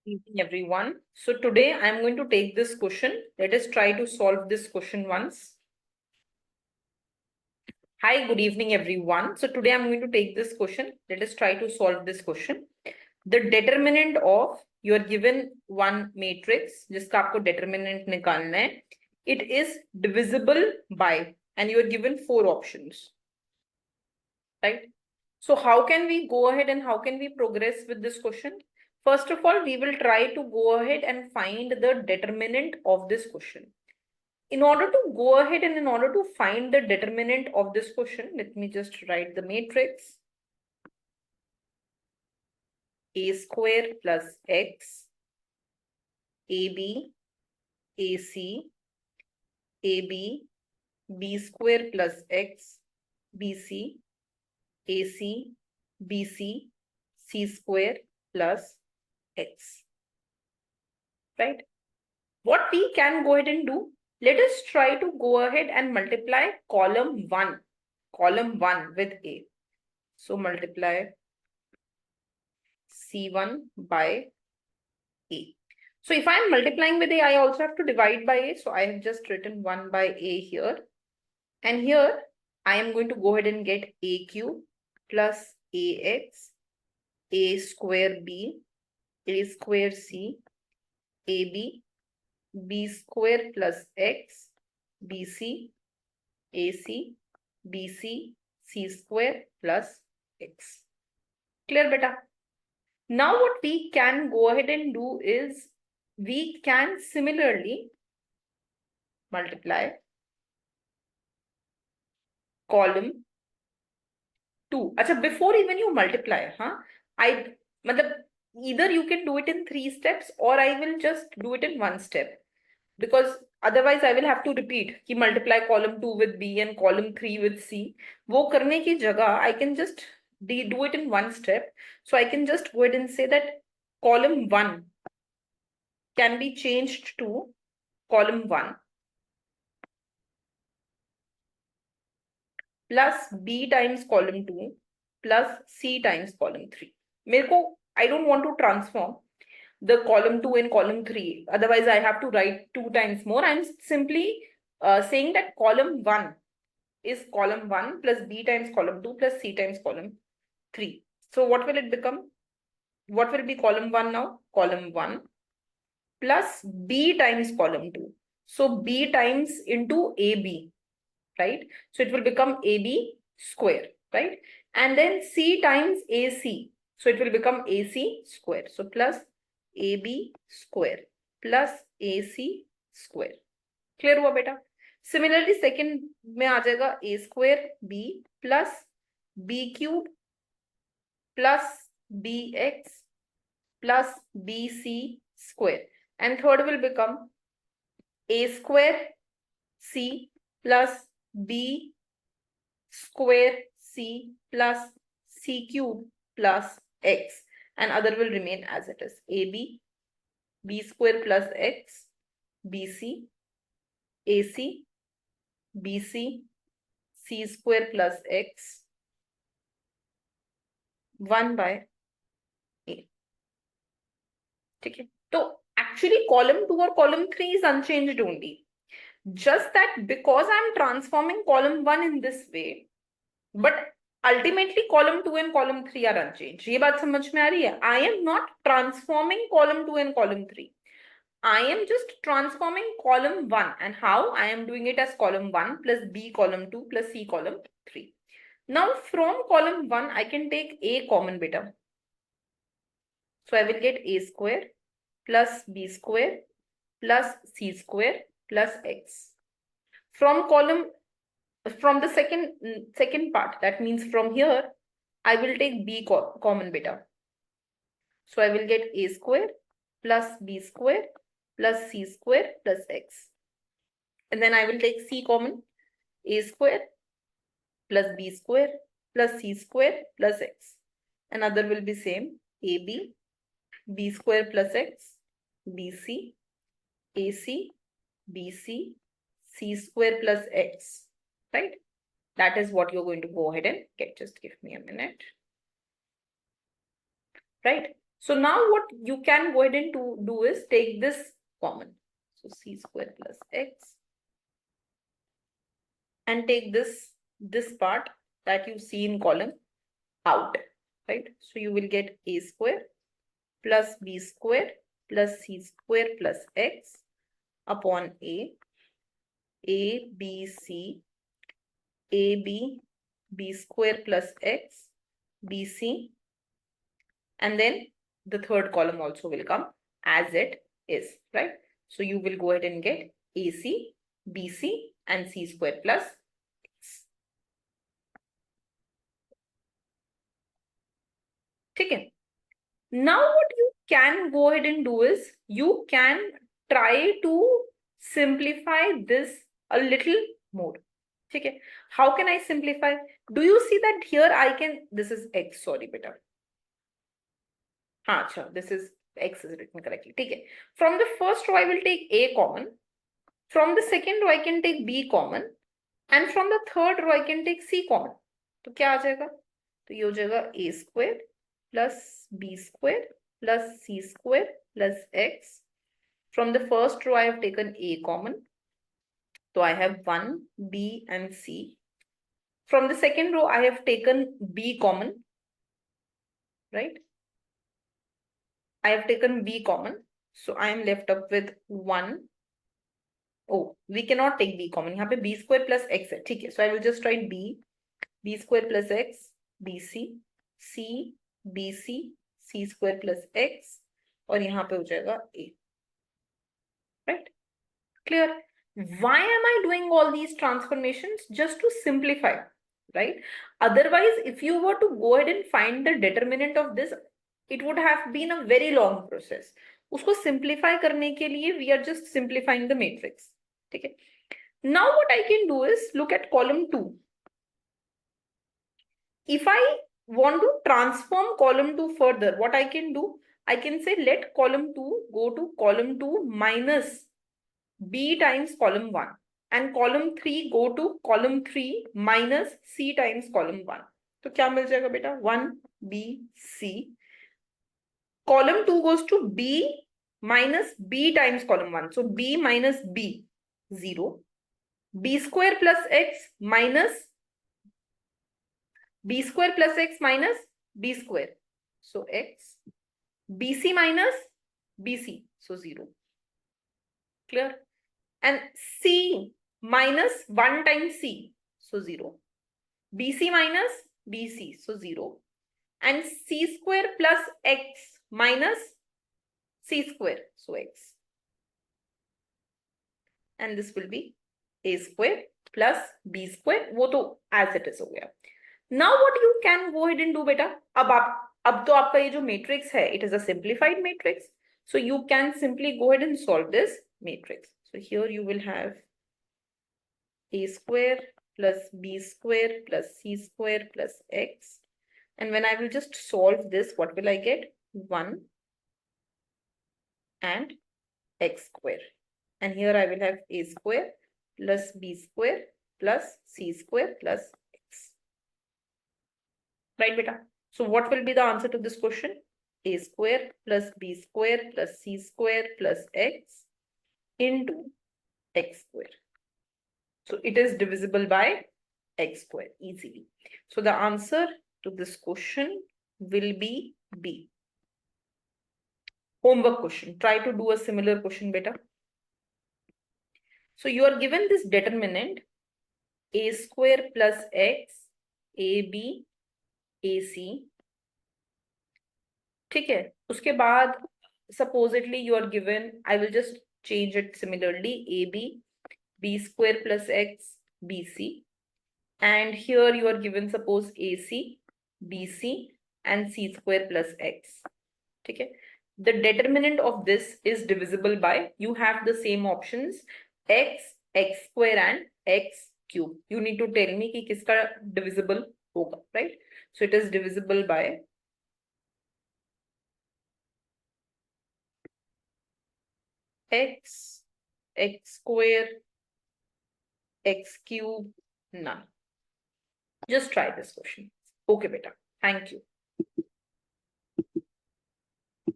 Evening, everyone. So today I'm going to take this question. Let us try to solve this question once. Hi, good evening, everyone. So today I'm going to take this question. Let us try to solve this question. The determinant of you are given one matrix, जिसका आपको determinant निकालना है. It is divisible by, and you are given four options, right? So how can we go ahead and how can we progress with this question? First of all, we will try to go ahead and find the determinant of this question. In order to go ahead and in order to find the determinant of this question, let me just write the matrix. A square plus x, AB, AC, AB, B square plus x, BC, AC, BC, C square plus x, right? What we can go ahead and do, let us try to go ahead and multiply column 1 with A. So multiply C1 by A. So if I am multiplying with A, I also have to divide by A. So I have just written 1 by A here. And here I am going to go ahead and get A cube plus AX, A square B, A square C, AB, B square plus X, BC, AC, BC, C square plus X. Clear, beta? Now what we can go ahead and do is we can similarly multiply column 2. Achha, before even you multiply, either you can do it in 3 steps or I will just do it in 1 step. Because otherwise I will have to repeat कि multiply column 2 with B and column 3 with C. वो करने की जगह I can just do it in 1 step. So I can just go ahead and say that column 1 can be changed to column 1 plus B times column 2 plus C times column 3. मेरे को I don't want to transform the column 2 and column 3. Otherwise, I have to write 2 times more. I'm simply saying that column 1 is column 1 plus B times column 2 plus C times column 3. So what will it become? What will be column 1 now? Column 1 plus B times column 2. So B times into AB, right? So it will become AB square, right? And then C times AC. So it will become AC square. So plus AB square plus AC square. Clear हुआ बेटा? Similarly, second में आ जाएगा A square B plus B cube plus BX plus BC square. And third will become A square C plus B square C plus C cube plus X. And other will remain as it is. AB, B square plus X, BC, AC, BC, C square plus X, 1 by A. ठीक है, तो actually column 2 or column 3 is unchanged only. Just that because I am transforming column 1 in this way, but ultimately column 2 and column 3 are unchanged. ये बात समझ में आ रही है? I am not transforming column 2 and column 3. I am just transforming column 1. And how? I am doing it as column 1 plus B column 2 plus C column 3. Now from column 1, I can take A common beta. So I will get A square plus B square plus C square plus X. From the second part, that means from here, I will take B common beta. So I will get A square plus B square plus C square plus X. And then I will take C common, A square plus B square plus C square plus X. Another will be same, AB, B square plus X, BC, AC, BC, C square plus X, right? That is what you're going to go ahead and get. Just give me a minute. Right? So now what you can go ahead and do is take this common. So c square plus x, and take this part that you see in column out, right? So you will get a square plus b square plus c square plus x upon a b, c, b square plus x, b, c, and then the third column also will come as it is, right? So you will go ahead and get AC, BC, and C square plus X. Okay. Now what you can go ahead and do is you can try to simplify this a little more. Okay. How can I simplify? Do you see that here I can, this is X, sorry beta. This is X is written correctly. Okay. From the first row I will take A common. From the second row I can take B common. And from the third row I can take C common. तो क्या आ जाएगा? तो ये हो जाएगा A square plus B square plus C square plus X. From the first row I have taken A common. So I have 1, B and C. From the second row I have taken B common, right? I have taken B common. So I am left up with 1. Oh, we cannot take B common. यहाँ पे B square plus X है. ठीक है. So I will just write B square plus X, BC, C, BC, C square plus X, और यहाँ पे हो जाएगा A. Right? Clear? Why am I doing all these transformations? Just to simplify, right? Otherwise, if you were to go ahead and find the determinant of this, it would have been a very long process. उसको simplify करने के लिए we are just simplifying the matrix. ठीक है? Now what I can do is look at column 2. If I want to transform column 2 further, what I can do? I can say let column 2 go to column 2 minus B times column 1, and column 3 go to column 3 minus C times column 1. तो क्या मिल जाएगा बेटा? 1 B C. Column 2 goes to B minus B times column 1. So B minus B, 0. B square plus X minus B square plus X minus B square. So X. BC minus BC. So 0. Clear? And C minus 1 times C. So 0. BC minus BC. So 0. And C square plus X minus C square. So X. And this will be A square plus B square. वो तो as it is हो गया. Now what you can go ahead and do बेटा, अब तो आपका ये जो matrix है, it is a simplified matrix. So you can simply go ahead and solve this matrix. So here you will have A square plus B square plus C square plus X. And when I will just solve this, what will I get? 1 and X square. And here I will have A square plus B square plus C square plus X. Right, beta? So what will be the answer to this question? A square plus B square plus C square plus X into X square. So it is divisible by X square easily. So the answer to this question will be B. Homework question. Try to do a similar question, beta. So you are given this determinant A square plus X, AB, AC. ठीक है, उसके बाद supposedly you are given, I will just change it similarly, AB, B square plus X, BC. And here you are given suppose AC, BC and C square plus X. ठीक है, the determinant of this is divisible by, you have the same options, X, X square and X cube. You need to tell me कि किसका divisible होगा, right? So it is divisible by X, X square, X cube, none. Just try this question. Okay, beta. Thank you.